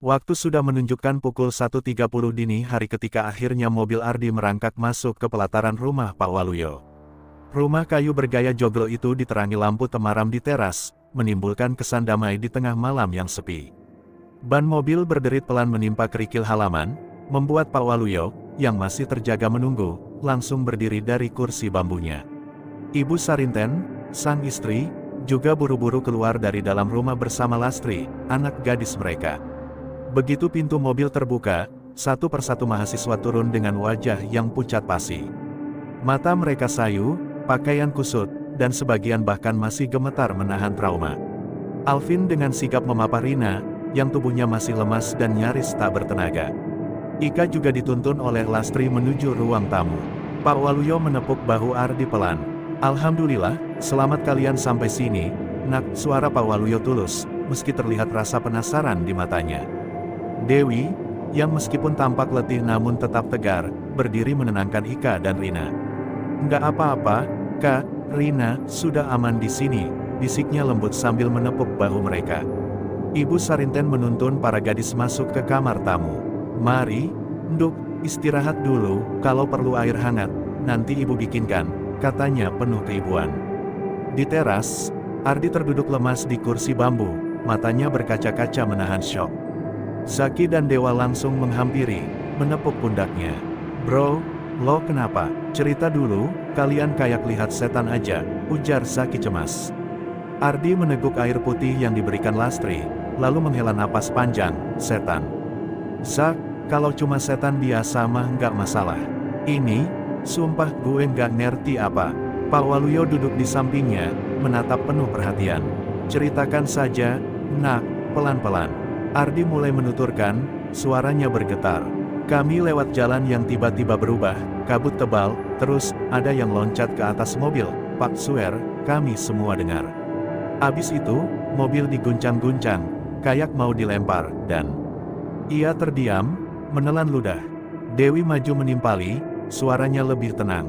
Waktu sudah menunjukkan pukul 1.30 dini hari ketika akhirnya mobil Ardi merangkak masuk ke pelataran rumah Pak Waluyo. Rumah kayu bergaya joglo itu diterangi lampu temaram di teras, menimbulkan kesan damai di tengah malam yang sepi. Ban mobil berderit pelan menimpa kerikil halaman, membuat Pak Waluyo, yang masih terjaga menunggu, langsung berdiri dari kursi bambunya. Ibu Sarinten, sang istri, juga buru-buru keluar dari dalam rumah bersama Lastri, anak gadis mereka. Begitu pintu mobil terbuka, satu persatu mahasiswa turun dengan wajah yang pucat pasi. Mata mereka sayu, pakaian kusut, dan sebagian bahkan masih gemetar menahan trauma. Alvin dengan sigap memapah Rina, yang tubuhnya masih lemas dan nyaris tak bertenaga. Ika juga dituntun oleh Lastri menuju ruang tamu. Pak Waluyo menepuk bahu Ardi pelan. "Alhamdulillah, selamat kalian sampai sini, Nak." Suara Pak Waluyo tulus, meski terlihat rasa penasaran di matanya. Dewi, yang meskipun tampak letih namun tetap tegar, berdiri menenangkan Ika dan Rina. "Nggak apa-apa, Kak, Rina, sudah aman di sini," bisiknya lembut sambil menepuk bahu mereka. Ibu Sarinten menuntun para gadis masuk ke kamar tamu. "Mari, Nduk, istirahat dulu, kalau perlu air hangat, nanti ibu bikinkan," katanya penuh keibuan. Di teras, Ardi terduduk lemas di kursi bambu, matanya berkaca-kaca menahan syok. Zaki dan Dewa langsung menghampiri, menepuk pundaknya. "Bro, lo kenapa? Cerita dulu, kalian kayak lihat setan aja," ujar Zaki cemas. Ardi meneguk air putih yang diberikan Lastri, lalu menghela napas panjang. "Setan? Zak, kalau cuma setan biasa mah nggak masalah. Ini, sumpah gue nggak ngerti apa." Pak Waluyo duduk di sampingnya, menatap penuh perhatian. "Ceritakan saja, Nak, pelan-pelan." Ardi mulai menuturkan, suaranya bergetar. "Kami lewat jalan yang tiba-tiba berubah, kabut tebal, terus, ada yang loncat ke atas mobil, Pak swear, kami semua dengar. Abis itu, mobil diguncang-guncang, kayak mau dilempar, dan..." Ia terdiam, menelan ludah. Dewi maju menimpali, suaranya lebih tenang.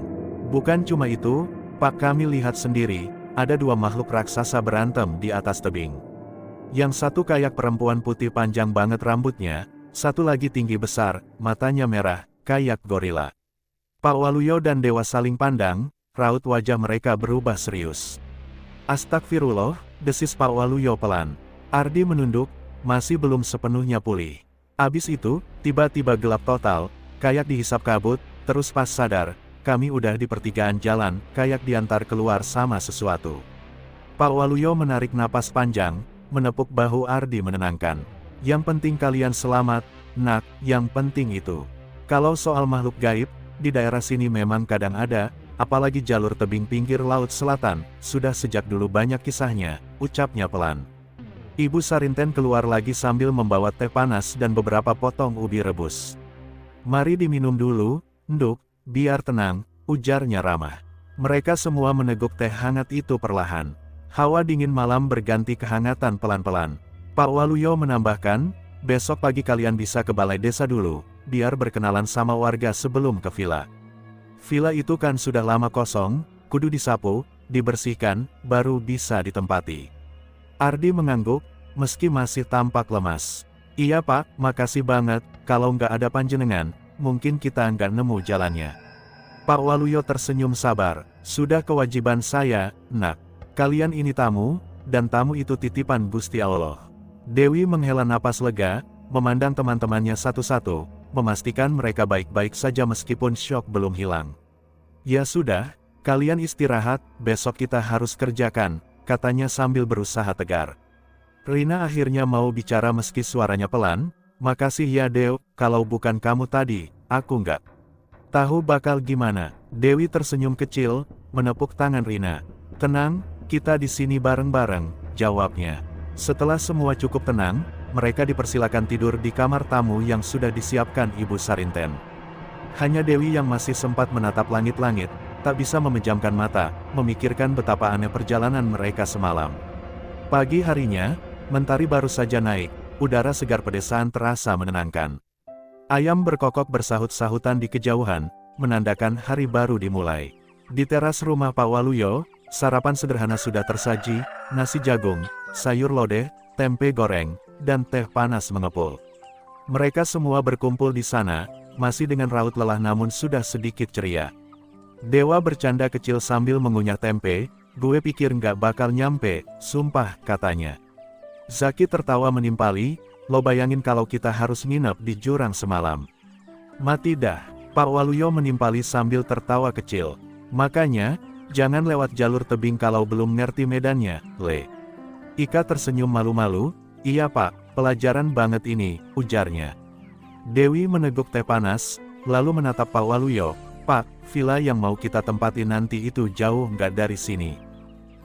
"Bukan cuma itu, Pak, kami lihat sendiri, ada dua makhluk raksasa berantem di atas tebing. Yang satu kayak perempuan putih panjang banget rambutnya, satu lagi tinggi besar, matanya merah, kayak gorila." Pak Waluyo dan Dewa saling pandang, raut wajah mereka berubah serius. "Astagfirullah," desis Pak Waluyo pelan. Ardi menunduk, masih belum sepenuhnya pulih. Abis itu, tiba-tiba gelap total, kayak dihisap kabut, terus pas sadar, kami udah di pertigaan jalan, kayak diantar keluar sama sesuatu. Pak Waluyo menarik napas panjang, menepuk bahu Ardi menenangkan. "Yang penting kalian selamat, Nak, yang penting itu. Kalau soal makhluk gaib, di daerah sini memang kadang ada, apalagi jalur tebing pinggir Laut Selatan, sudah sejak dulu banyak kisahnya," ucapnya pelan. Ibu Sarinten keluar lagi sambil membawa teh panas dan beberapa potong ubi rebus. "Mari diminum dulu, Nduk, biar tenang," ujarnya ramah. Mereka semua meneguk teh hangat itu perlahan. Hawa dingin malam berganti kehangatan pelan-pelan. Pak Waluyo menambahkan, "Besok pagi kalian bisa ke balai desa dulu, biar berkenalan sama warga sebelum ke villa. Villa itu kan sudah lama kosong, kudu disapu, dibersihkan, baru bisa ditempati." Ardi mengangguk, meski masih tampak lemas. "Iya Pak, makasih banget, kalau nggak ada panjenengan, mungkin kita nggak nemu jalannya." Pak Waluyo tersenyum sabar. "Sudah kewajiban saya, Nak. Kalian ini tamu, dan tamu itu titipan Gusti Allah." Dewi menghela napas lega, memandang teman-temannya satu-satu, memastikan mereka baik-baik saja meskipun syok belum hilang. "Ya sudah, kalian istirahat, besok kita harus kerjakan," katanya sambil berusaha tegar. Rina akhirnya mau bicara meski suaranya pelan. "Makasih ya Dew, kalau bukan kamu tadi, aku nggak tahu bakal gimana." Dewi tersenyum kecil, menepuk tangan Rina. "Tenang, kita di sini bareng-bareng," jawabnya. Setelah semua cukup tenang, mereka dipersilakan tidur di kamar tamu yang sudah disiapkan Ibu Sarinten. Hanya Dewi yang masih sempat menatap langit-langit, tak bisa memejamkan mata, memikirkan betapa aneh perjalanan mereka semalam. Pagi harinya, mentari baru saja naik, udara segar pedesaan terasa menenangkan. Ayam berkokok bersahut-sahutan di kejauhan, menandakan hari baru dimulai. Di teras rumah Pak Waluyo, sarapan sederhana sudah tersaji, nasi jagung, sayur lodeh, tempe goreng, dan teh panas mengepul. Mereka semua berkumpul di sana, masih dengan raut lelah namun sudah sedikit ceria. Dewa bercanda kecil sambil mengunyah tempe, gue pikir nggak bakal nyampe, sumpah, katanya. Zaki tertawa menimpali, lo bayangin kalau kita harus nginep di jurang semalam. Mati dah, Pak Waluyo menimpali sambil tertawa kecil. Makanya, jangan lewat jalur tebing kalau belum ngerti medannya, Le. Ika tersenyum malu-malu, iya pak, pelajaran banget ini, ujarnya. Dewi meneguk teh panas, lalu menatap Pak Waluyo. Pak, villa yang mau kita tempatin nanti itu jauh nggak dari sini.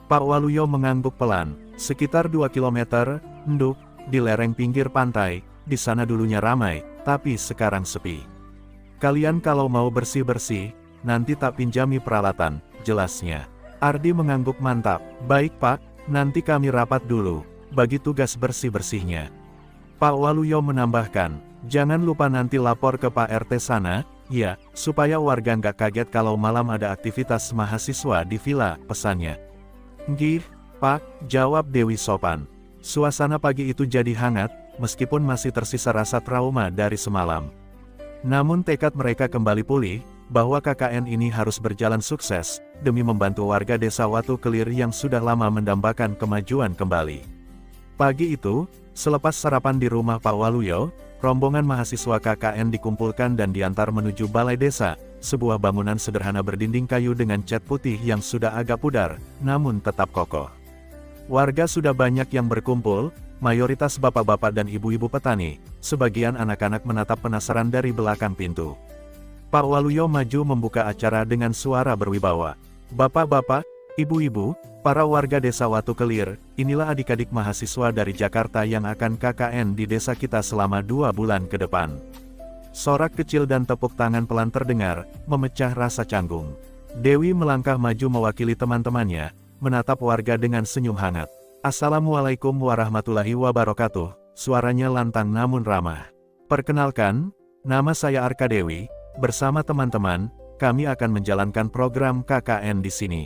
Pak Waluyo mengangguk pelan, sekitar 2 kilometer, nduk, di lereng pinggir pantai, di sana dulunya ramai, tapi sekarang sepi. Kalian kalau mau bersih-bersih, nanti tak pinjami peralatan, jelasnya. Ardi mengangguk mantap, baik pak, nanti kami rapat dulu, bagi tugas bersih-bersihnya. Pak Waluyo menambahkan, jangan lupa nanti lapor ke Pak RT sana, ya, supaya warga nggak kaget kalau malam ada aktivitas mahasiswa di villa, pesannya. Nggih, Pak, jawab Dewi sopan. Suasana pagi itu jadi hangat, meskipun masih tersisa rasa trauma dari semalam. Namun tekad mereka kembali pulih, bahwa KKN ini harus berjalan sukses, demi membantu warga desa Watu Kelir yang sudah lama mendambakan kemajuan kembali. Pagi itu, selepas sarapan di rumah Pak Waluyo, rombongan mahasiswa KKN dikumpulkan dan diantar menuju balai desa, sebuah bangunan sederhana berdinding kayu dengan cat putih yang sudah agak pudar, namun tetap kokoh. Warga sudah banyak yang berkumpul, mayoritas bapak-bapak dan ibu-ibu petani, sebagian anak-anak menatap penasaran dari belakang pintu. Pak Waluyo maju membuka acara dengan suara berwibawa. Bapak-bapak, ibu-ibu, para warga desa Watu Kelir, inilah adik-adik mahasiswa dari Jakarta yang akan KKN di desa kita selama 2 bulan ke depan. Sorak kecil dan tepuk tangan pelan terdengar, memecah rasa canggung. Dewi melangkah maju mewakili teman-temannya, menatap warga dengan senyum hangat. Assalamualaikum warahmatullahi wabarakatuh, suaranya lantang namun ramah. Perkenalkan, nama saya Arka Dewi, bersama teman-teman, kami akan menjalankan program KKN di sini.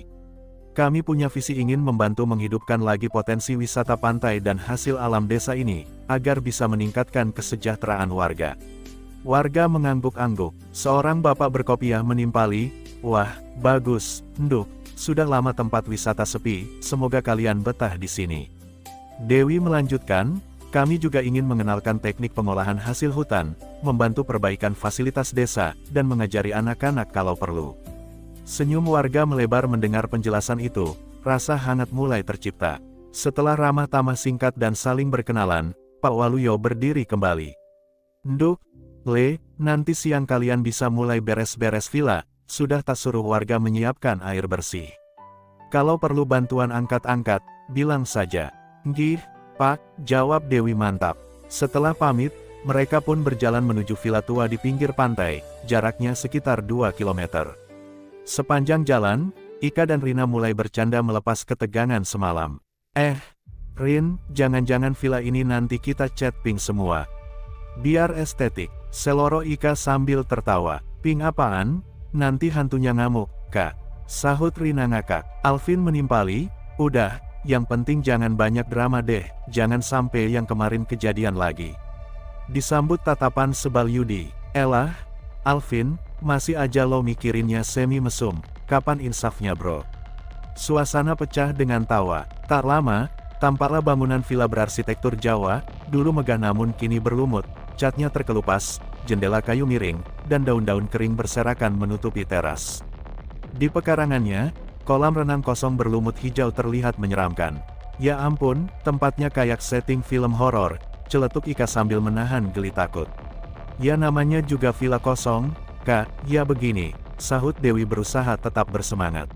Kami punya visi ingin membantu menghidupkan lagi potensi wisata pantai dan hasil alam desa ini, agar bisa meningkatkan kesejahteraan warga. Warga mengangguk-angguk, seorang bapak berkopiah menimpali, wah, bagus, nduk, sudah lama tempat wisata sepi, semoga kalian betah di sini. Dewi melanjutkan, kami juga ingin mengenalkan teknik pengolahan hasil hutan, membantu perbaikan fasilitas desa, dan mengajari anak-anak kalau perlu. Senyum warga melebar mendengar penjelasan itu, rasa hangat mulai tercipta. Setelah ramah tamah singkat dan saling berkenalan, Pak Waluyo berdiri kembali. Nduk, Le, nanti siang kalian bisa mulai beres-beres villa, sudah tak suruh warga menyiapkan air bersih. Kalau perlu bantuan angkat-angkat, bilang saja. Nggih, Pak, jawab Dewi mantap. Setelah pamit, mereka pun berjalan menuju villa tua di pinggir pantai, jaraknya sekitar 2 kilometer. Sepanjang jalan, Ika dan Rina mulai bercanda melepas ketegangan semalam. Rin, jangan-jangan villa ini nanti kita cat pink semua. Biar estetik, seloro Ika sambil tertawa. Pink apaan? Nanti hantunya ngamuk, Kak. Sahut Rina ngakak. Alvin menimpali, udah, yang penting jangan banyak drama deh, jangan sampai yang kemarin kejadian lagi. Disambut tatapan sebal Yudi. Elah, Alvin, masih aja lo mikirinnya semi mesum, kapan insafnya bro? Suasana pecah dengan tawa. Tak lama, tampaklah bangunan villa berarsitektur Jawa, dulu megah namun kini berlumut, catnya terkelupas, jendela kayu miring, dan daun-daun kering berserakan menutupi teras. Di pekarangannya, kolam renang kosong berlumut hijau terlihat menyeramkan. Ya ampun, tempatnya kayak setting film horor, celetuk Ika sambil menahan geli takut. Ya namanya juga villa kosong, Kak, ya begini, sahut Dewi berusaha tetap bersemangat.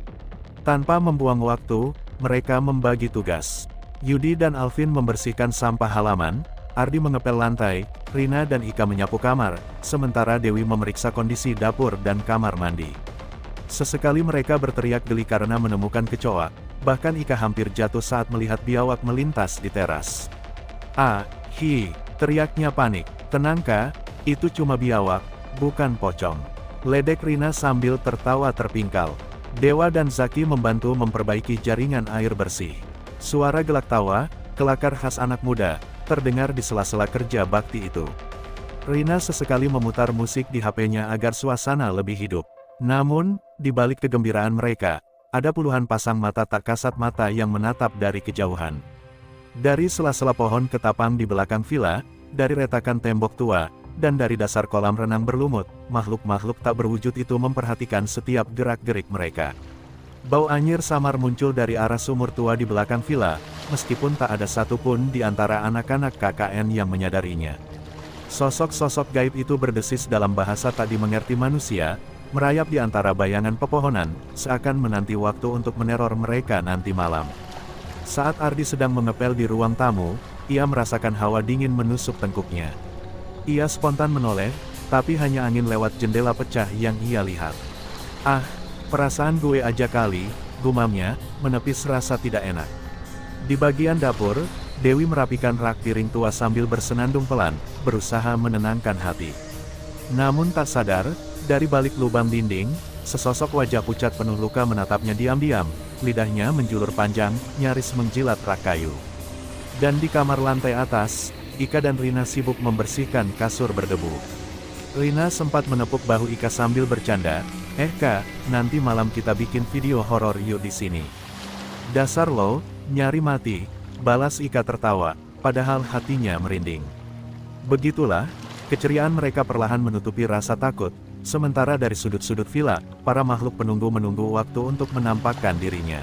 Tanpa membuang waktu, mereka membagi tugas. Yudi dan Alvin membersihkan sampah halaman, Ardi mengepel lantai, Rina dan Ika menyapu kamar, sementara Dewi memeriksa kondisi dapur dan kamar mandi. Sesekali mereka berteriak geli karena menemukan kecoa, bahkan Ika hampir jatuh saat melihat biawak melintas di teras. Teriaknya panik. Tenang Kak, itu cuma biawak, bukan pocong. Ledek Rina sambil tertawa terpingkal. Dewa dan Zaki membantu memperbaiki jaringan air bersih. Suara gelak tawa, kelakar khas anak muda, terdengar di sela-sela kerja bakti itu. Rina sesekali memutar musik di HP-nya agar suasana lebih hidup. Namun, di balik kegembiraan mereka, ada puluhan pasang mata tak kasat mata yang menatap dari kejauhan. Dari sela-sela pohon ketapang di belakang villa, dari retakan tembok tua, dan dari dasar kolam renang berlumut, makhluk-makhluk tak berwujud itu memperhatikan setiap gerak-gerik mereka. Bau anyir samar muncul dari arah sumur tua di belakang villa, meskipun tak ada satupun di antara anak-anak KKN yang menyadarinya. Sosok-sosok gaib itu berdesis dalam bahasa tak dimengerti manusia, merayap di antara bayangan pepohonan, seakan menanti waktu untuk meneror mereka nanti malam. Saat Ardi sedang mengepel di ruang tamu, ia merasakan hawa dingin menusuk tengkuknya. Ia spontan menoleh, tapi hanya angin lewat jendela pecah yang ia lihat. "Ah, perasaan gue aja kali," gumamnya, menepis rasa tidak enak. Di bagian dapur, Dewi merapikan rak piring tua sambil bersenandung pelan, berusaha menenangkan hati. Namun tak sadar, dari balik lubang dinding, sesosok wajah pucat penuh luka menatapnya diam-diam, lidahnya menjulur panjang, nyaris menjilat rak kayu. Dan di kamar lantai atas, Ika dan Rina sibuk membersihkan kasur berdebu. Rina sempat menepuk bahu Ika sambil bercanda, Kak, nanti malam kita bikin video horor yuk di sini." "Dasar lo, nyari mati," balas Ika tertawa, padahal hatinya merinding. Begitulah, keceriaan mereka perlahan menutupi rasa takut, sementara dari sudut-sudut villa, para makhluk penunggu menunggu waktu untuk menampakkan dirinya.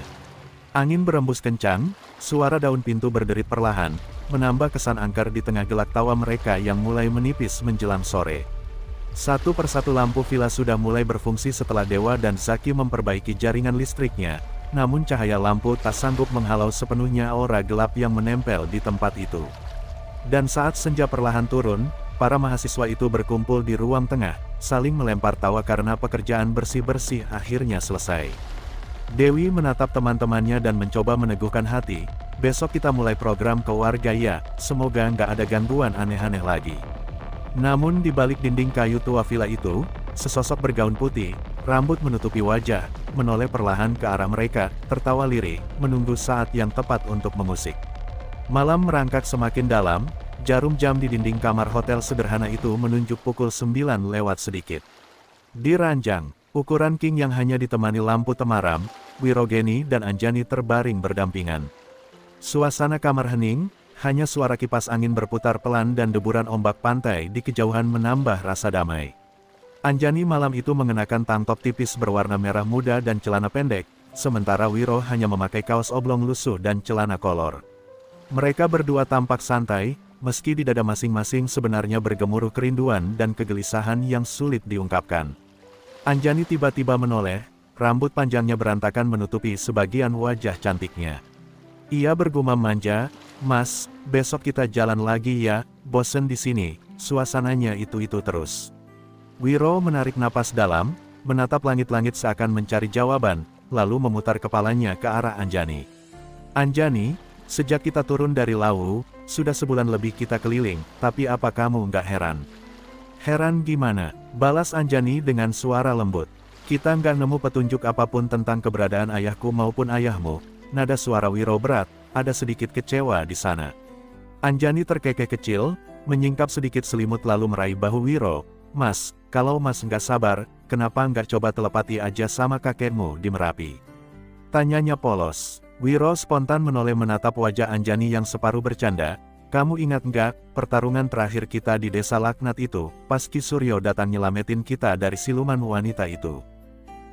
Angin berembus kencang, suara daun pintu berderit perlahan, menambah kesan angker di tengah gelak tawa mereka yang mulai menipis menjelang sore. Satu persatu lampu villa sudah mulai berfungsi setelah Dewa dan Zaki memperbaiki jaringan listriknya, namun cahaya lampu tak sanggup menghalau sepenuhnya aura gelap yang menempel di tempat itu. Dan saat senja perlahan turun, para mahasiswa itu berkumpul di ruang tengah, saling melempar tawa karena pekerjaan bersih-bersih akhirnya selesai. Dewi menatap teman-temannya dan mencoba meneguhkan hati, "Besok kita mulai program keluarga ya, semoga nggak ada gangguan aneh-aneh lagi." Namun di balik dinding kayu tua villa itu, sesosok bergaun putih, rambut menutupi wajah, menoleh perlahan ke arah mereka, tertawa lirih, menunggu saat yang tepat untuk memusik. Malam merangkak semakin dalam, jarum jam di dinding kamar hotel sederhana itu menunjuk pukul 9 lewat sedikit. Di ranjang, ukuran king yang hanya ditemani lampu temaram, Wirogeni dan Anjani terbaring berdampingan. Suasana kamar hening, hanya suara kipas angin berputar pelan dan deburan ombak pantai di kejauhan menambah rasa damai. Anjani malam itu mengenakan tank top tipis berwarna merah muda dan celana pendek, sementara Wiro hanya memakai kaos oblong lusuh dan celana kolor. Mereka berdua tampak santai, meski di dada masing-masing sebenarnya bergemuruh kerinduan dan kegelisahan yang sulit diungkapkan. Anjani tiba-tiba menoleh, rambut panjangnya berantakan menutupi sebagian wajah cantiknya. Ia bergumam manja, "Mas, besok kita jalan lagi ya, bosen di sini, suasananya itu-itu terus." Wiro menarik napas dalam, menatap langit-langit seakan mencari jawaban, lalu memutar kepalanya ke arah Anjani. "Anjani, sejak kita turun dari Lawu, sudah sebulan lebih kita keliling, tapi apa kamu nggak heran?" "Heran gimana?" balas Anjani dengan suara lembut. "Kita nggak nemu petunjuk apapun tentang keberadaan ayahku maupun ayahmu." Nada suara Wiro berat, ada sedikit kecewa di sana. Anjani terkekeh kecil, menyingkap sedikit selimut lalu meraih bahu Wiro. "Mas, kalau mas nggak sabar, kenapa nggak coba telepati aja sama kakekmu di Merapi?" tanyanya polos. Wiro spontan menoleh menatap wajah Anjani yang separuh bercanda. "Kamu ingat nggak, pertarungan terakhir kita di desa Laknat itu, pas Ki Suryo datang nyelamatin kita dari siluman wanita itu?"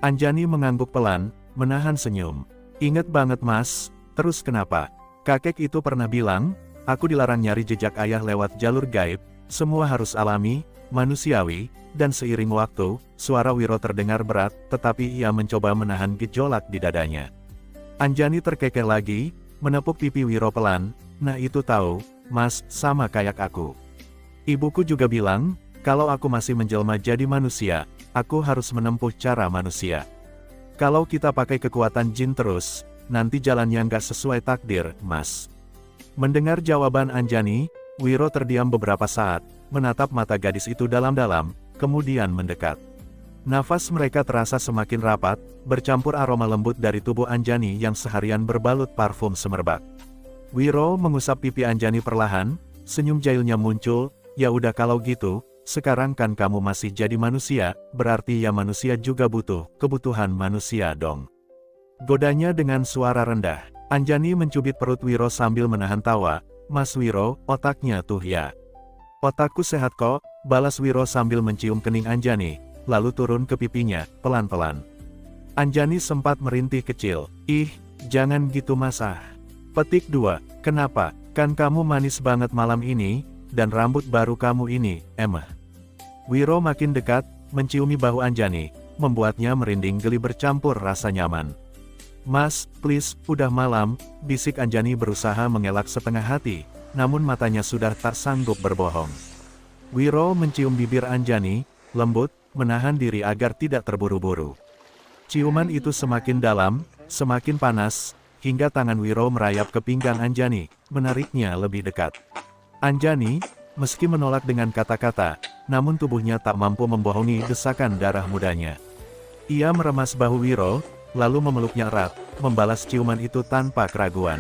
Anjani mengangguk pelan, menahan senyum. "Ingat banget mas, terus kenapa? Kakek itu pernah bilang, aku dilarang nyari jejak ayah lewat jalur gaib, semua harus alami, manusiawi," dan seiring waktu, suara Wiro terdengar berat, tetapi ia mencoba menahan gejolak di dadanya. Anjani terkekeh lagi, menepuk pipi Wiro pelan, "Nah itu tahu, mas, sama kayak aku. Ibuku juga bilang, kalau aku masih menjelma jadi manusia, aku harus menempuh cara manusia. Kalau kita pakai kekuatan jin terus, nanti jalannya nggak sesuai takdir, mas." Mendengar jawaban Anjani, Wiro terdiam beberapa saat, menatap mata gadis itu dalam-dalam, kemudian mendekat. Nafas mereka terasa semakin rapat, bercampur aroma lembut dari tubuh Anjani yang seharian berbalut parfum semerbak. Wiro mengusap pipi Anjani perlahan, senyum jahilnya muncul, "Ya udah kalau gitu, sekarang kan kamu masih jadi manusia, berarti ya manusia juga butuh kebutuhan manusia dong. Godanya dengan suara rendah. Anjani mencubit perut Wiro sambil menahan tawa. Mas Wiro, otaknya tuh ya. Otakku sehat kok, balas Wiro sambil mencium kening Anjani, lalu turun ke pipinya, pelan-pelan. Anjani sempat merintih kecil. Ih, jangan gitu Mas ah. Petik 2, kenapa? Kan kamu manis banget malam ini, dan rambut baru kamu ini, emah. Wiro makin dekat, menciumi bahu Anjani, membuatnya merinding geli bercampur rasa nyaman. Mas, please, udah malam, bisik Anjani berusaha mengelak setengah hati, namun matanya sudah tak sanggup berbohong. Wiro mencium bibir Anjani, lembut, menahan diri agar tidak terburu-buru. Ciuman itu semakin dalam, semakin panas, hingga tangan Wiro merayap ke pinggang Anjani, menariknya lebih dekat. Anjani, meski menolak dengan kata-kata, namun tubuhnya tak mampu membohongi desakan darah mudanya. Ia meremas bahu Wiro, lalu memeluknya erat, membalas ciuman itu tanpa keraguan.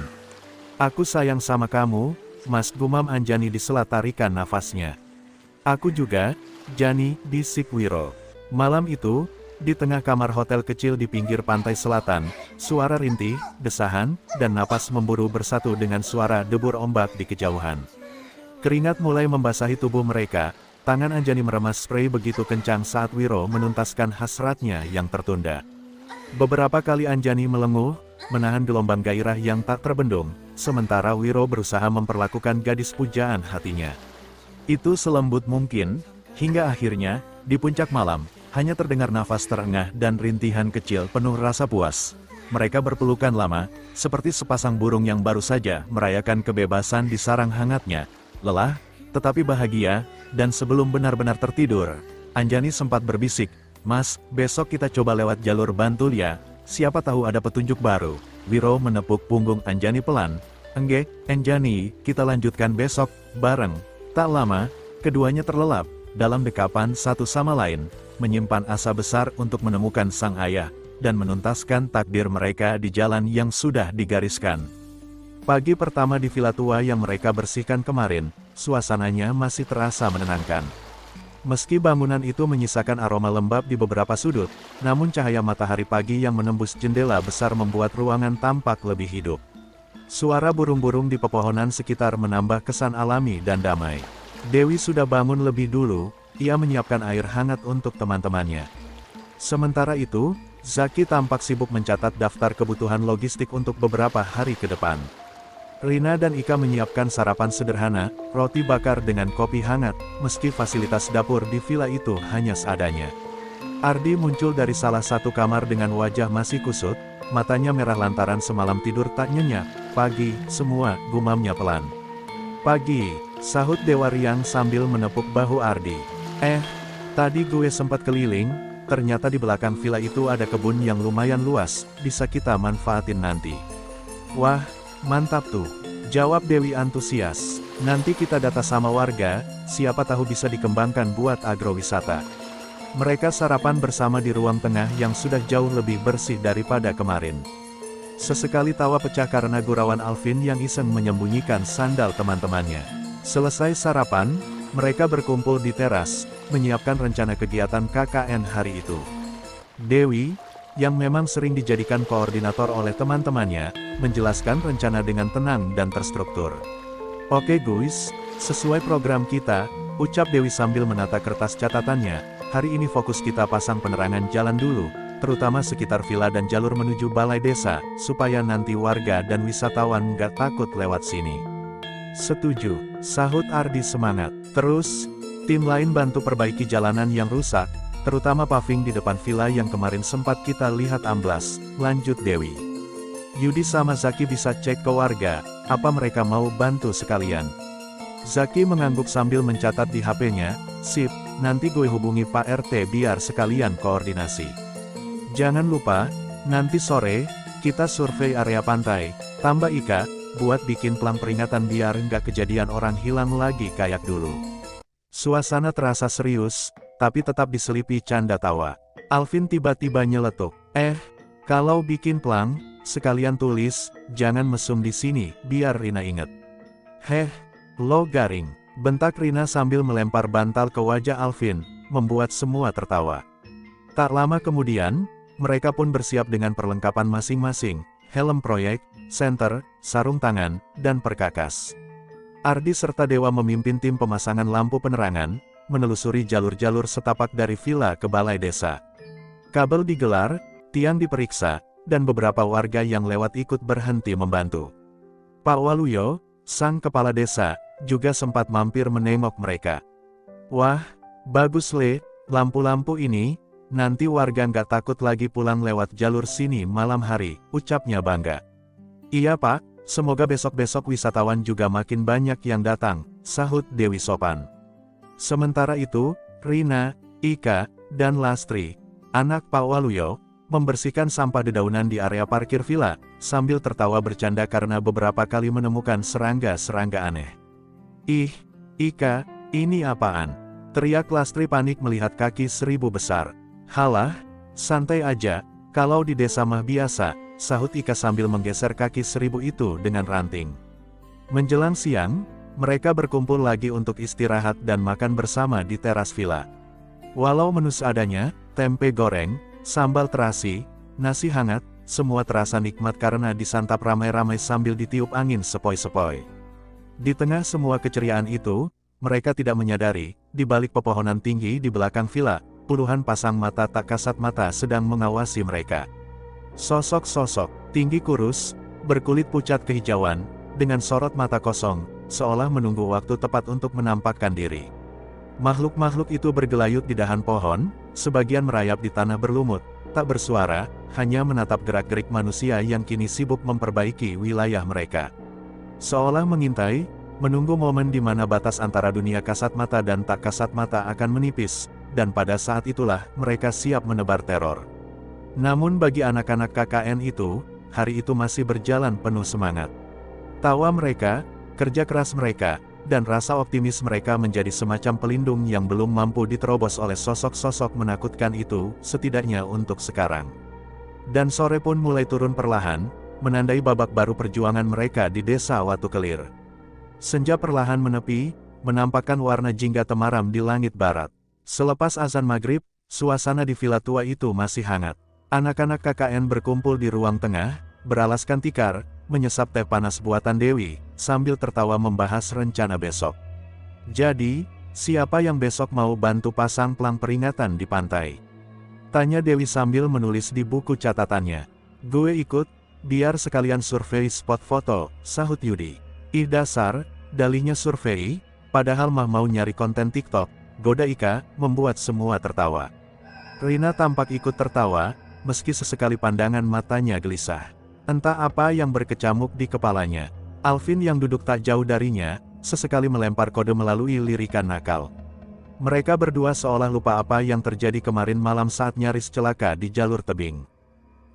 Aku sayang sama kamu, Mas, gumam Anjani disela tarikan nafasnya. Aku juga, Jani, bisik Wiro. Malam itu, di tengah kamar hotel kecil di pinggir pantai selatan, suara rintih, desahan, dan napas memburu bersatu dengan suara debur ombak di kejauhan. Keringat mulai membasahi tubuh mereka. Tangan Anjani meremas spray begitu kencang saat Wiro menuntaskan hasratnya yang tertunda. Beberapa kali Anjani melenguh, menahan gelombang gairah yang tak terbendung, sementara Wiro berusaha memperlakukan gadis pujaan hatinya. Itu selembut mungkin, hingga akhirnya, di puncak malam, hanya terdengar nafas terengah dan rintihan kecil penuh rasa puas. Mereka berpelukan lama, seperti sepasang burung yang baru saja merayakan kebebasan di sarang hangatnya. Lelah, tetapi bahagia, dan sebelum benar-benar tertidur, Anjani sempat berbisik, Mas, besok kita coba lewat jalur Bantul ya, siapa tahu ada petunjuk baru. Wiro menepuk punggung Anjani pelan, Engge, Anjani, kita lanjutkan besok, bareng. Tak lama, keduanya terlelap, dalam dekapan satu sama lain, menyimpan asa besar untuk menemukan sang ayah, dan menuntaskan takdir mereka di jalan yang sudah digariskan. Pagi pertama di villa tua yang mereka bersihkan kemarin, suasananya masih terasa menenangkan. Meski bangunan itu menyisakan aroma lembab di beberapa sudut, namun cahaya matahari pagi yang menembus jendela besar membuat ruangan tampak lebih hidup. Suara burung-burung di pepohonan sekitar menambah kesan alami dan damai. Dewi sudah bangun lebih dulu, ia menyiapkan air hangat untuk teman-temannya. Sementara itu, Zaki tampak sibuk mencatat daftar kebutuhan logistik untuk beberapa hari ke depan. Rina dan Ika menyiapkan sarapan sederhana, roti bakar dengan kopi hangat, meski fasilitas dapur di villa itu hanya seadanya. Ardi muncul dari salah satu kamar dengan wajah masih kusut, matanya merah lantaran semalam tidur tak nyenyak. Pagi, semua, gumamnya pelan. Pagi, sahut Dewa Riang sambil menepuk bahu Ardi. Tadi gue sempat keliling, ternyata di belakang villa itu ada kebun yang lumayan luas, bisa kita manfaatin nanti. Wah, mantap tuh, jawab Dewi antusias. Nanti kita data sama warga, siapa tahu bisa dikembangkan buat agrowisata. Mereka sarapan bersama di ruang tengah yang sudah jauh lebih bersih daripada kemarin. Sesekali tawa pecah karena gurauan Alvin yang iseng menyembunyikan sandal teman-temannya. Selesai sarapan, mereka berkumpul di teras, menyiapkan rencana kegiatan KKN hari itu. Dewi, yang memang sering dijadikan koordinator oleh teman-temannya, menjelaskan rencana dengan tenang dan terstruktur. Oke guys, sesuai program kita, ucap Dewi sambil menata kertas catatannya. Hari ini fokus kita pasang penerangan jalan dulu, terutama sekitar villa dan jalur menuju balai desa, supaya nanti warga dan wisatawan nggak takut lewat sini. Setuju, sahut Ardi semangat. Terus, tim lain bantu perbaiki jalanan yang rusak, terutama paving di depan villa yang kemarin sempat kita lihat amblas, lanjut Dewi. Yudi sama Zaki bisa cek ke warga, apa mereka mau bantu sekalian. Zaki mengangguk sambil mencatat di HP-nya, sip, nanti gue hubungi Pak RT biar sekalian koordinasi. Jangan lupa, nanti sore, kita survei area pantai, tambah Ika, buat bikin pelang peringatan biar nggak kejadian orang hilang lagi kayak dulu. Suasana terasa serius, tapi tetap diselipi canda tawa. Alvin tiba-tiba nyeletuk, kalau bikin pelang, sekalian tulis, jangan mesum di sini, biar Rina inget. Lo garing. Bentak Rina sambil melempar bantal ke wajah Alvin, membuat semua tertawa. Tak lama kemudian, mereka pun bersiap dengan perlengkapan masing-masing, helm proyek, senter, sarung tangan, dan perkakas. Ardi serta Dewa memimpin tim pemasangan lampu penerangan, menelusuri jalur-jalur setapak dari villa ke balai desa. Kabel digelar, tiang diperiksa, dan beberapa warga yang lewat ikut berhenti membantu. Pak Waluyo, sang kepala desa, juga sempat mampir menengok mereka. "Wah, bagus Le, lampu-lampu ini, nanti warga nggak takut lagi pulang lewat jalur sini malam hari," ucapnya bangga. "Iya Pak, semoga besok-besok wisatawan juga makin banyak yang datang," sahut Dewi Sopan. Sementara itu, Rina, Ika, dan Lastri, anak Pak Waluyo, membersihkan sampah dedaunan di area parkir villa, sambil tertawa bercanda karena beberapa kali menemukan serangga-serangga aneh. "Ih, Ika, ini apaan?" teriak Lastri panik melihat kaki seribu besar. "Halah, santai aja, kalau di desa mah biasa," sahut Ika sambil menggeser kaki seribu itu dengan ranting. Menjelang siang, mereka berkumpul lagi untuk istirahat dan makan bersama di teras villa. Walau menu seadanya, tempe goreng, sambal terasi, nasi hangat, semua terasa nikmat karena disantap ramai-ramai sambil ditiup angin sepoi-sepoi. Di tengah semua keceriaan itu, mereka tidak menyadari, di balik pepohonan tinggi di belakang villa, puluhan pasang mata tak kasat mata sedang mengawasi mereka. Sosok-sosok, tinggi kurus, berkulit pucat kehijauan, dengan sorot mata kosong, seolah menunggu waktu tepat untuk menampakkan diri. Makhluk-makhluk itu bergelayut di dahan pohon, sebagian merayap di tanah berlumut, tak bersuara, hanya menatap gerak-gerik manusia yang kini sibuk memperbaiki wilayah mereka. Seolah mengintai, menunggu momen di mana batas antara dunia kasat mata dan tak kasat mata akan menipis, dan pada saat itulah mereka siap menebar teror. Namun bagi anak-anak KKN itu, hari itu masih berjalan penuh semangat. Tawa mereka, kerja keras mereka, dan rasa optimis mereka menjadi semacam pelindung yang belum mampu diterobos oleh sosok-sosok menakutkan itu, setidaknya untuk sekarang. Dan sore pun mulai turun perlahan, menandai babak baru perjuangan mereka di desa Watu Kelir. Senja perlahan menepi, menampakkan warna jingga temaram di langit barat. Selepas azan maghrib, suasana di villa tua itu masih hangat. Anak-anak KKN berkumpul di ruang tengah, beralaskan tikar, menyesap teh panas buatan Dewi, sambil tertawa membahas rencana besok. "Jadi, siapa yang besok mau bantu pasang pelang peringatan di pantai?" tanya Dewi sambil menulis di buku catatannya. "Gue ikut, biar sekalian survei spot foto," sahut Yudi. "Ih dasar, dalihnya survei, padahal mah mau nyari konten TikTok," goda Ika, membuat semua tertawa. Rina tampak ikut tertawa, meski sesekali pandangan matanya gelisah. Entah apa yang berkecamuk di kepalanya. Alvin yang duduk tak jauh darinya, sesekali melempar kode melalui lirikan nakal. Mereka berdua seolah lupa apa yang terjadi kemarin malam saat nyaris celaka di jalur tebing.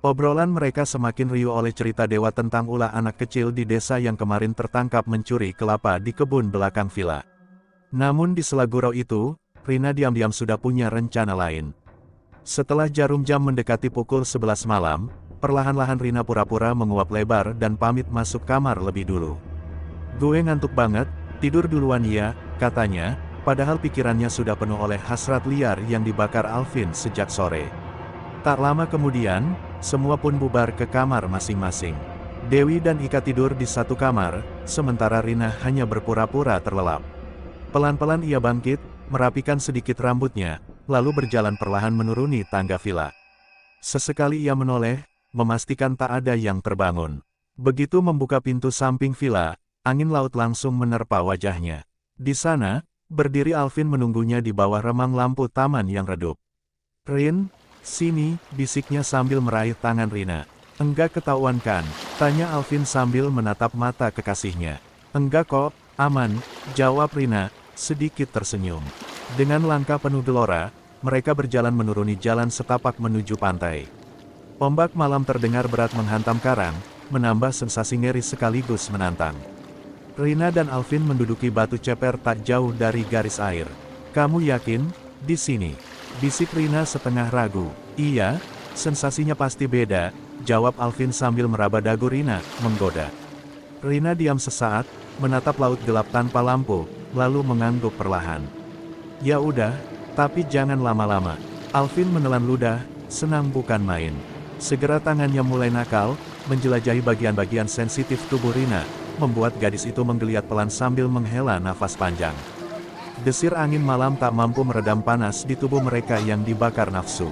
Obrolan mereka semakin riuh oleh cerita Dewa tentang ulah anak kecil di desa yang kemarin tertangkap mencuri kelapa di kebun belakang villa. Namun di sela gurau itu, Rina diam-diam sudah punya rencana lain. Setelah jarum jam mendekati pukul 11 malam, perlahan-lahan Rina pura-pura menguap lebar dan pamit masuk kamar lebih dulu. "Gue ngantuk banget, tidur duluan ya," katanya, padahal pikirannya sudah penuh oleh hasrat liar yang dibakar Alvin sejak sore. Tak lama kemudian, semua pun bubar ke kamar masing-masing. Dewi dan Ika tidur di satu kamar, sementara Rina hanya berpura-pura terlelap. Pelan-pelan ia bangkit, merapikan sedikit rambutnya, lalu berjalan perlahan menuruni tangga villa. Sesekali ia menoleh, memastikan tak ada yang terbangun. Begitu membuka pintu samping villa, angin laut langsung menerpa wajahnya. Di sana, berdiri Alvin menunggunya di bawah remang lampu taman yang redup. "Rin, sini," bisiknya sambil meraih tangan Rina. "Enggak ketahuan kan?" tanya Alvin sambil menatap mata kekasihnya. "Enggak kok, aman," jawab Rina, sedikit tersenyum. Dengan langkah penuh gelora, mereka berjalan menuruni jalan setapak menuju pantai. Ombak malam terdengar berat menghantam karang, menambah sensasi ngeri sekaligus menantang. Rina dan Alvin menduduki batu ceper tak jauh dari garis air. "Kamu yakin? Di sini?" bisik Rina setengah ragu. "Iya, sensasinya pasti beda," jawab Alvin sambil meraba dagu Rina, menggoda. Rina diam sesaat, menatap laut gelap tanpa lampu, lalu mengangguk perlahan. Ya udah, tapi jangan lama-lama. Alvin menelan ludah, senang bukan main. Segera tangannya mulai nakal, menjelajahi bagian-bagian sensitif tubuh Rina, membuat gadis itu menggeliat pelan sambil menghela nafas panjang. Desir angin malam tak mampu meredam panas di tubuh mereka yang dibakar nafsu.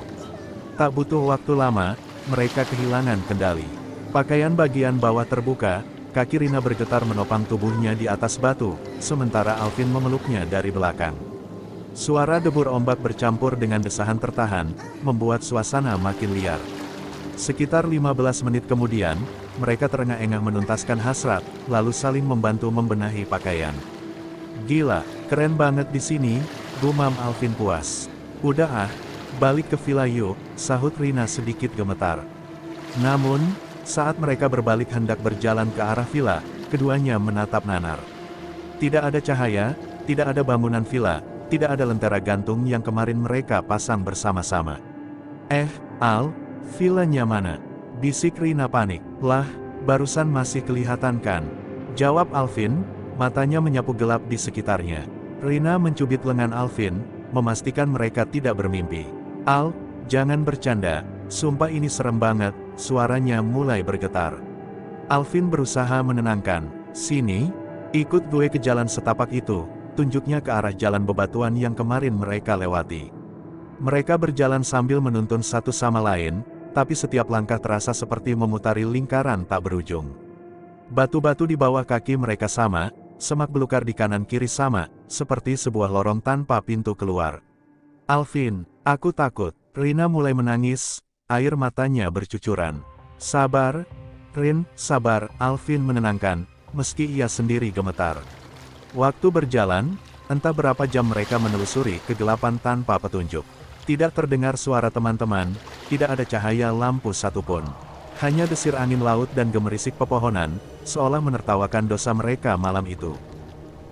Tak butuh waktu lama, mereka kehilangan kendali. Pakaian bagian bawah terbuka, kaki Rina bergetar menopang tubuhnya di atas batu, sementara Alvin memeluknya dari belakang. Suara debur ombak bercampur dengan desahan tertahan, membuat suasana makin liar. Sekitar 15 menit kemudian, mereka terengah-engah menuntaskan hasrat, lalu saling membantu membenahi pakaian. Gila, keren banget di sini, gumam Alvin puas. Udah ah, balik ke villa yuk, sahut Rina sedikit gemetar. Namun, saat mereka berbalik hendak berjalan ke arah villa, keduanya menatap nanar. Tidak ada cahaya, tidak ada bangunan villa, tidak ada lentera gantung yang kemarin mereka pasang bersama-sama. Al, villanya mana? Bisik Rina panik. Lah, barusan masih kelihatan kan? Jawab Alvin, matanya menyapu gelap di sekitarnya. Rina mencubit lengan Alvin, memastikan mereka tidak bermimpi. Al, jangan bercanda, sumpah ini serem banget, suaranya mulai bergetar. Alvin berusaha menenangkan. Sini, ikut gue ke jalan setapak itu. Tunjuknya ke arah jalan bebatuan yang kemarin mereka lewati. Mereka berjalan sambil menuntun satu sama lain, tapi setiap langkah terasa seperti memutari lingkaran tak berujung. Batu-batu di bawah kaki mereka sama, semak belukar di kanan kiri sama, seperti sebuah lorong tanpa pintu keluar. Alvin, aku takut. Rina mulai menangis, air matanya bercucuran. Sabar, Rin, sabar, Alvin menenangkan, meski ia sendiri gemetar. Waktu berjalan, entah berapa jam mereka menelusuri kegelapan tanpa petunjuk. Tidak terdengar suara teman-teman, tidak ada cahaya lampu satupun. Hanya desir angin laut dan gemerisik pepohonan, seolah menertawakan dosa mereka malam itu.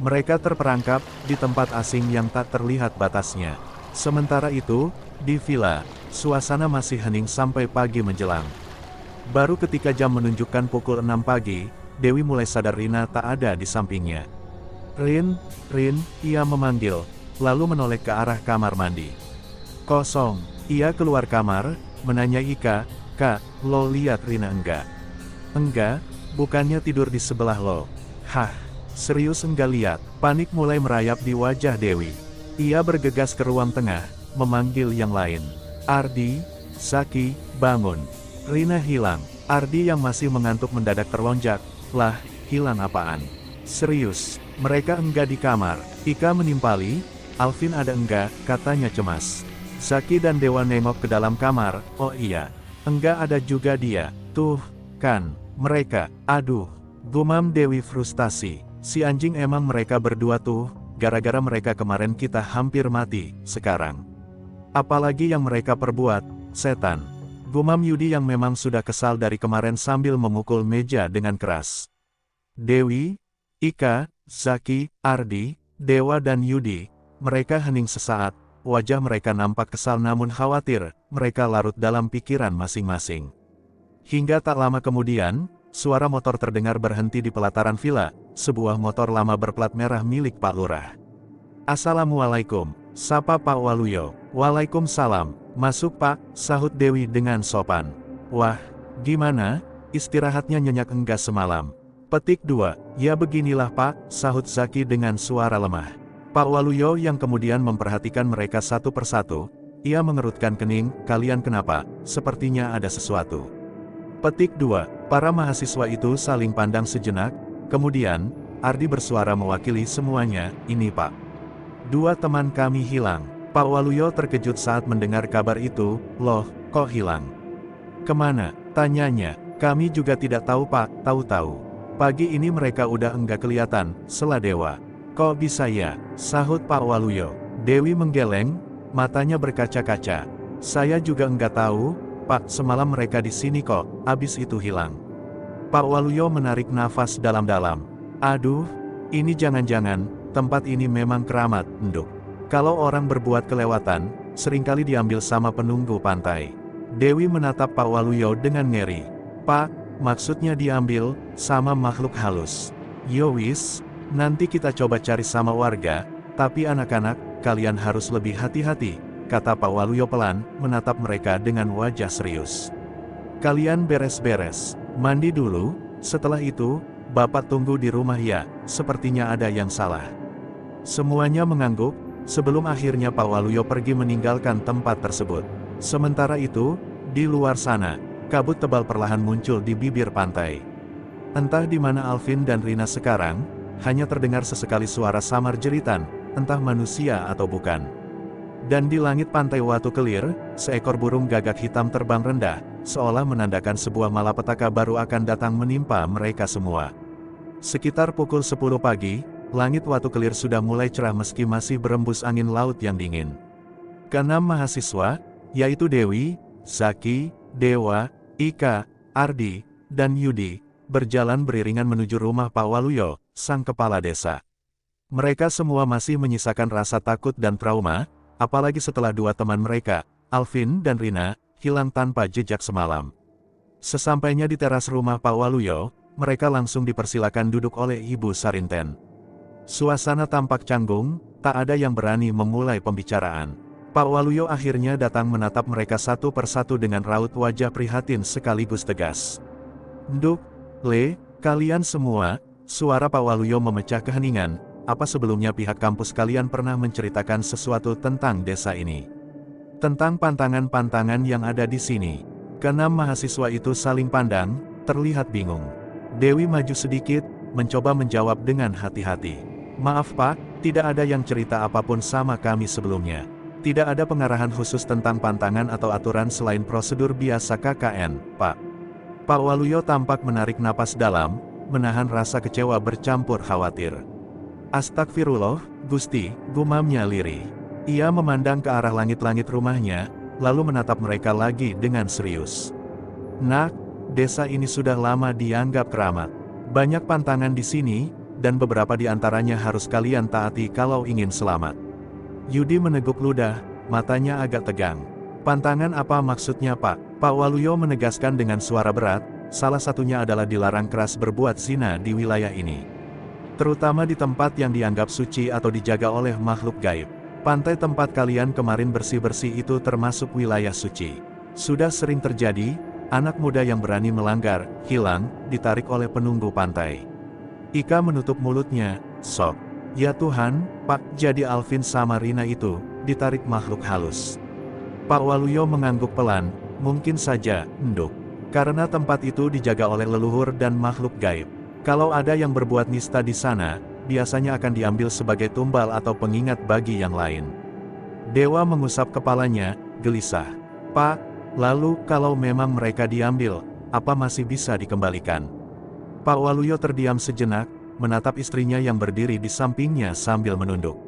Mereka terperangkap di tempat asing yang tak terlihat batasnya. Sementara itu, di villa, suasana masih hening sampai pagi menjelang. Baru ketika jam menunjukkan pukul 6 pagi, Dewi mulai sadar Rina tak ada di sampingnya. Rin, ia memanggil, lalu menoleh ke arah kamar mandi. Kosong, ia keluar kamar, menanyai Ika, Kak, lo lihat Rina enggak? Enggak, bukannya tidur di sebelah lo. Hah, serius enggak lihat? Panik mulai merayap di wajah Dewi. Ia bergegas ke ruang tengah, memanggil yang lain. Ardi, Zaki, bangun. Rina hilang. Ardi yang masih mengantuk mendadak terlonjak. Lah, hilang apaan? Serius, mereka enggak di kamar. Ika menimpali, Alvin ada enggak, katanya cemas. Zaki dan Dewa nengok ke dalam kamar, oh iya, enggak ada juga dia. Tuh, kan, mereka, aduh. Gumam Dewi frustasi, si anjing emang mereka berdua tuh, gara-gara mereka kemarin kita hampir mati, sekarang. Apalagi yang mereka perbuat, setan. Gumam Yudi yang memang sudah kesal dari kemarin sambil memukul meja dengan keras. Dewi, Ika, Zaki, Ardi, Dewa dan Yudi, mereka hening sesaat, wajah mereka nampak kesal namun khawatir, mereka larut dalam pikiran masing-masing. Hingga tak lama kemudian, suara motor terdengar berhenti di pelataran villa, sebuah motor lama berplat merah milik Pak Lurah. Assalamualaikum, sapa Pak Waluyo. Waalaikumsalam, masuk Pak, sahut Dewi dengan sopan. Wah, gimana, istirahatnya nyenyak enggak semalam? Petik 2, ya beginilah Pak, sahut Zaki dengan suara lemah. Pak Waluyo yang kemudian memperhatikan mereka satu persatu, ia mengerutkan kening, kalian kenapa, sepertinya ada sesuatu. Petik 2, para mahasiswa itu saling pandang sejenak, kemudian, Ardi bersuara mewakili semuanya, ini Pak. 2 teman kami hilang. Pak Waluyo terkejut saat mendengar kabar itu, loh, kok hilang? Kemana? Tanyanya, kami juga tidak tahu Pak, tahu-tahu. Pagi ini mereka udah enggak kelihatan, sela Dewa. Kok bisa ya? Sahut Pak Waluyo. Dewi menggeleng, matanya berkaca-kaca. Saya juga enggak tahu, Pak, semalam mereka di sini kok, abis itu hilang. Pak Waluyo menarik nafas dalam-dalam. Aduh, ini jangan-jangan, tempat ini memang keramat, Nduk. Kalau orang berbuat kelewatan, seringkali diambil sama penunggu pantai. Dewi menatap Pak Waluyo dengan ngeri. Pak, maksudnya diambil, sama makhluk halus. Yowis, Nanti kita coba cari sama warga, tapi anak-anak, kalian harus lebih hati-hati, kata Pak Waluyo pelan, menatap mereka dengan wajah serius. Kalian beres-beres, mandi dulu, setelah itu, Bapak tunggu di rumah ya, sepertinya ada yang salah. Semuanya mengangguk, sebelum akhirnya Pak Waluyo pergi meninggalkan tempat tersebut. Sementara itu, di luar sana, kabut tebal perlahan muncul di bibir pantai. Entah di mana Alvin dan Rina sekarang, hanya terdengar sesekali suara samar jeritan, entah manusia atau bukan. Dan di langit pantai Watu Kelir, seekor burung gagak hitam terbang rendah, seolah menandakan sebuah malapetaka baru akan datang menimpa mereka semua. Sekitar pukul 10 pagi, langit Watu Kelir sudah mulai cerah meski masih berembus angin laut yang dingin. Keenam mahasiswa, yaitu Dewi, Zaki, Dewa, Ika, Ardi, dan Yudi, berjalan beriringan menuju rumah Pak Waluyo, sang kepala desa. Mereka semua masih menyisakan rasa takut dan trauma, apalagi setelah dua teman mereka, Alvin dan Rina, hilang tanpa jejak semalam. Sesampainya di teras rumah Pak Waluyo, mereka langsung dipersilakan duduk oleh Ibu Sarinten. Suasana tampak canggung, tak ada yang berani memulai pembicaraan. Pak Waluyo akhirnya datang menatap mereka satu persatu dengan raut wajah prihatin sekaligus tegas. "Nduk, Le, kalian semua," suara Pak Waluyo memecah keheningan, "apa sebelumnya pihak kampus kalian pernah menceritakan sesuatu tentang desa ini? Tentang pantangan-pantangan yang ada di sini?" Keenam mahasiswa itu saling pandang, terlihat bingung. Dewi maju sedikit, mencoba menjawab dengan hati-hati. "Maaf Pak, tidak ada yang cerita apapun sama kami sebelumnya. Tidak ada pengarahan khusus tentang pantangan atau aturan selain prosedur biasa KKN, Pak." Pak Waluyo tampak menarik napas dalam, menahan rasa kecewa bercampur khawatir. "Astagfirullah, Gusti," gumamnya lirih. Ia memandang ke arah langit-langit rumahnya, lalu menatap mereka lagi dengan serius. "Nak, desa ini sudah lama dianggap keramat. Banyak pantangan di sini, dan beberapa di antaranya harus kalian taati kalau ingin selamat." Yudi meneguk ludah, matanya agak tegang. "Pantangan apa maksudnya Pak?" Pak Waluyo menegaskan dengan suara berat, "Salah satunya adalah dilarang keras berbuat zina di wilayah ini. Terutama di tempat yang dianggap suci atau dijaga oleh makhluk gaib. Pantai tempat kalian kemarin bersih-bersih itu termasuk wilayah suci. Sudah sering terjadi, anak muda yang berani melanggar, hilang, ditarik oleh penunggu pantai." Ika menutup mulutnya, "Sok. Ya Tuhan, Pak, jadi Alvin sama Rina itu, ditarik makhluk halus." Pak Waluyo mengangguk pelan, "Mungkin saja, Nduk. Karena tempat itu dijaga oleh leluhur dan makhluk gaib. Kalau ada yang berbuat nista di sana, biasanya akan diambil sebagai tumbal atau pengingat bagi yang lain." Dewa mengusap kepalanya, gelisah. "Pak, lalu kalau memang mereka diambil, apa masih bisa dikembalikan?" Pak Waluyo terdiam sejenak, menatap istrinya yang berdiri di sampingnya sambil menunduk.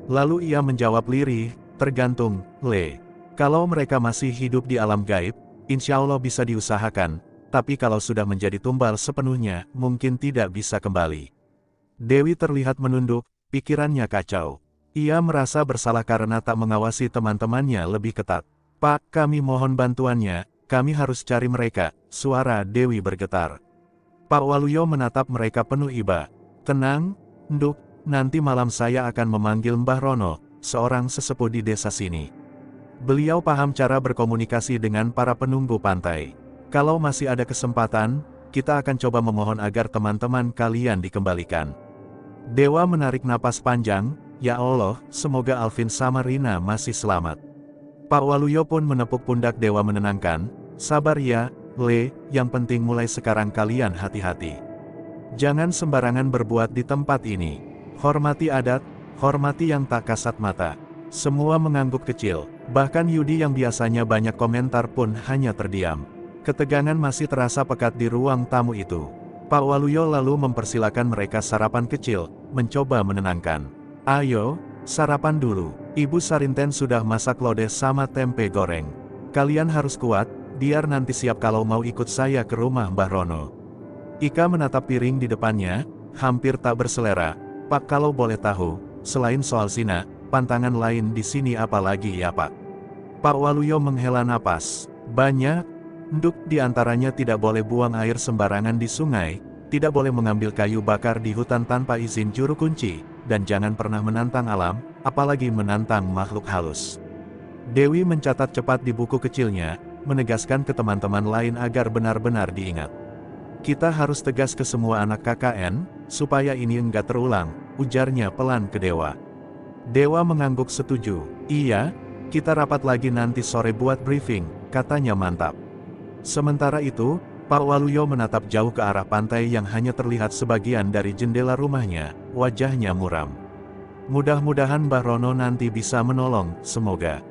Lalu ia menjawab lirih, "Tergantung, Le. Kalau mereka masih hidup di alam gaib, insya Allah bisa diusahakan, tapi kalau sudah menjadi tumbal sepenuhnya, mungkin tidak bisa kembali." Dewi terlihat menunduk, pikirannya kacau. Ia merasa bersalah karena tak mengawasi teman-temannya lebih ketat. "Pak, kami mohon bantuannya, kami harus cari mereka," suara Dewi bergetar. Pak Waluyo menatap mereka penuh iba. "Tenang, Nduk, nanti malam saya akan memanggil Mbah Rono, seorang sesepuh di desa sini. Beliau paham cara berkomunikasi dengan para penunggu pantai. Kalau masih ada kesempatan, kita akan coba memohon agar teman-teman kalian dikembalikan." Dewa menarik napas panjang, "Ya Allah, semoga Alvin sama Rina masih selamat." Pak Waluyo pun menepuk pundak Dewa menenangkan, "Sabar ya, Le, yang penting mulai sekarang kalian hati-hati. Jangan sembarangan berbuat di tempat ini. Hormati adat, hormati yang tak kasat mata." Semua mengangguk kecil, bahkan Yudi yang biasanya banyak komentar pun hanya terdiam. Ketegangan masih terasa pekat di ruang tamu itu. Pak Waluyo lalu mempersilakan mereka sarapan kecil, mencoba menenangkan. "Ayo, sarapan dulu. Ibu Sarinten sudah masak lodeh sama tempe goreng. Kalian harus kuat, biar nanti siap kalau mau ikut saya ke rumah Mbah Rono." Ika menatap piring di depannya, hampir tak berselera. "Pak, kalau boleh tahu, selain soal zina, pantangan lain di sini apa lagi ya Pak?" Pak Waluyo menghela napas. "Banyak, Nduk, di antaranya tidak boleh buang air sembarangan di sungai, Tidak boleh mengambil kayu bakar di hutan tanpa izin juru kunci, dan jangan pernah menantang alam, apalagi menantang makhluk halus. Dewi mencatat cepat di buku kecilnya, menegaskan ke teman-teman lain agar benar-benar diingat. Kita harus tegas ke semua anak KKN, supaya ini enggak terulang, ujarnya pelan ke Dewa. Dewa mengangguk setuju. Iya, kita rapat lagi nanti sore buat briefing, katanya mantap. Sementara itu, Pak Waluyo menatap jauh ke arah pantai yang hanya terlihat sebagian dari jendela rumahnya, wajahnya muram. Mudah-mudahan Mbah Rono nanti bisa menolong, semoga.